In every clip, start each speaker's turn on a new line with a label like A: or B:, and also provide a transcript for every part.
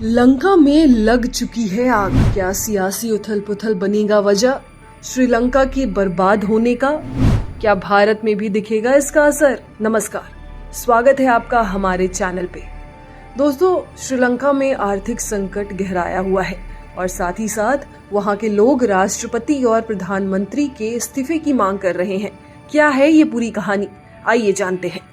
A: लंका में लग चुकी है आग। क्या सियासी उथल पुथल बनेगा वजह श्रीलंका के बर्बाद होने का? क्या भारत में भी दिखेगा इसका असर? नमस्कार, स्वागत है आपका हमारे चैनल पे। दोस्तों, श्रीलंका में आर्थिक संकट गहराया हुआ है और साथ ही साथ वहां के लोग राष्ट्रपति और प्रधानमंत्री के इस्तीफे की मांग कर रहे हैं। क्या है ये पूरी कहानी, आइए जानते हैं।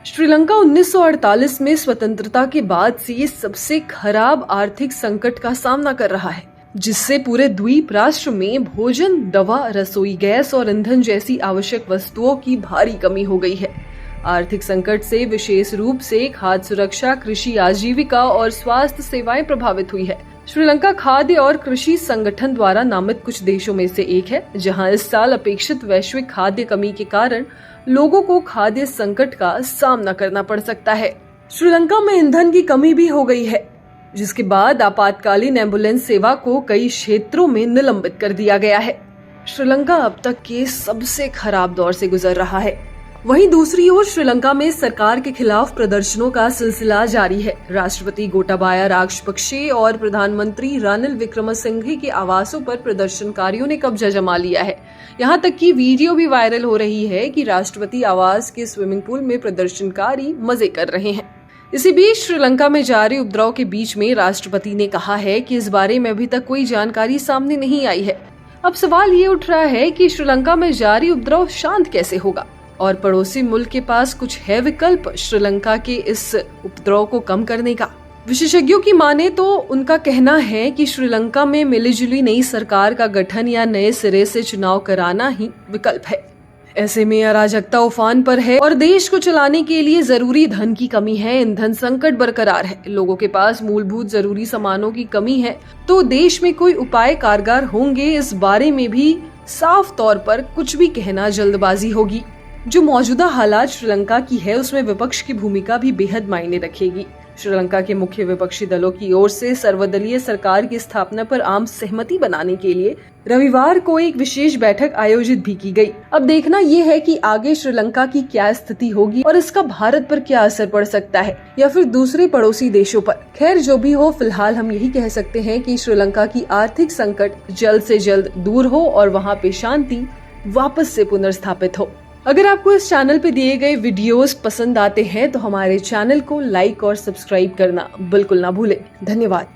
A: श्रीलंका 1948 में स्वतंत्रता के बाद से सबसे खराब आर्थिक संकट का सामना कर रहा है, जिससे पूरे द्वीप राष्ट्र में भोजन, दवा, रसोई गैस और ईंधन जैसी आवश्यक वस्तुओं की भारी कमी हो गई है। आर्थिक संकट से विशेष रूप से खाद्य सुरक्षा, कृषि आजीविका और स्वास्थ्य सेवाएं प्रभावित हुई है। श्रीलंका खाद्य और कृषि संगठन द्वारा नामित कुछ देशों में से एक है, जहां इस साल अपेक्षित वैश्विक खाद्य कमी के कारण लोगों को खाद्य संकट का सामना करना पड़ सकता है। श्रीलंका में ईंधन की कमी भी हो गई है, जिसके बाद आपातकालीन एम्बुलेंस सेवा को कई क्षेत्रों में निलंबित कर दिया गया है। श्रीलंका अब तक के सबसे खराब दौर से गुजर रहा है। वहीं दूसरी ओर श्रीलंका में सरकार के खिलाफ प्रदर्शनों का सिलसिला जारी है। राष्ट्रपति गोटाबाया राजपक्षे और प्रधानमंत्री रानिल विक्रमसिंघे के आवासों पर प्रदर्शनकारियों ने कब्जा जमा लिया है। यहाँ तक कि वीडियो भी वायरल हो रही है कि राष्ट्रपति आवास के स्विमिंग पूल में प्रदर्शनकारी मजे कर रहे हैं। इसी बीच श्रीलंका में जारी उपद्रव के बीच में राष्ट्रपति ने कहा है कि इस बारे में अभी तक कोई जानकारी सामने नहीं आई है। अब सवाल ये उठ रहा है कि श्रीलंका में जारी उपद्रव शांत कैसे होगा और पड़ोसी मुल्क के पास कुछ है विकल्प श्रीलंका के इस उपद्रव को कम करने का? विशेषज्ञों की माने तो उनका कहना है कि श्रीलंका में मिलीजुली नई सरकार का गठन या नए सिरे से चुनाव कराना ही विकल्प है। ऐसे में अराजकता उफान पर है और देश को चलाने के लिए जरूरी धन की कमी है, ईंधन संकट बरकरार है, लोगों के पास मूलभूत जरूरी सामानों की कमी है, तो देश में कोई उपाय कारगर होंगे, इस बारे में भी साफ तौर पर कुछ भी कहना जल्दबाजी होगी। जो मौजूदा हालात श्रीलंका की है, उसमें विपक्ष की भूमिका भी बेहद मायने रखेगी। श्रीलंका के मुख्य विपक्षी दलों की ओर से सर्वदलीय सरकार की स्थापना पर आम सहमति बनाने के लिए रविवार को एक विशेष बैठक आयोजित भी की गई। अब देखना ये है कि आगे श्रीलंका की क्या स्थिति होगी और इसका भारत पर क्या असर पड़ सकता है या फिर दूसरे पड़ोसी देशों पर। खैर, जो भी हो, फिलहाल हम यही कह सकते हैं कि श्रीलंका की आर्थिक संकट जल्द से जल्द दूर हो और वहाँ पे शांति वापस से पुनर्स्थापित हो। अगर आपको इस चैनल पे दिए गए वीडियोस पसंद आते हैं तो हमारे चैनल को लाइक और सब्सक्राइब करना बिल्कुल ना भूलें। धन्यवाद।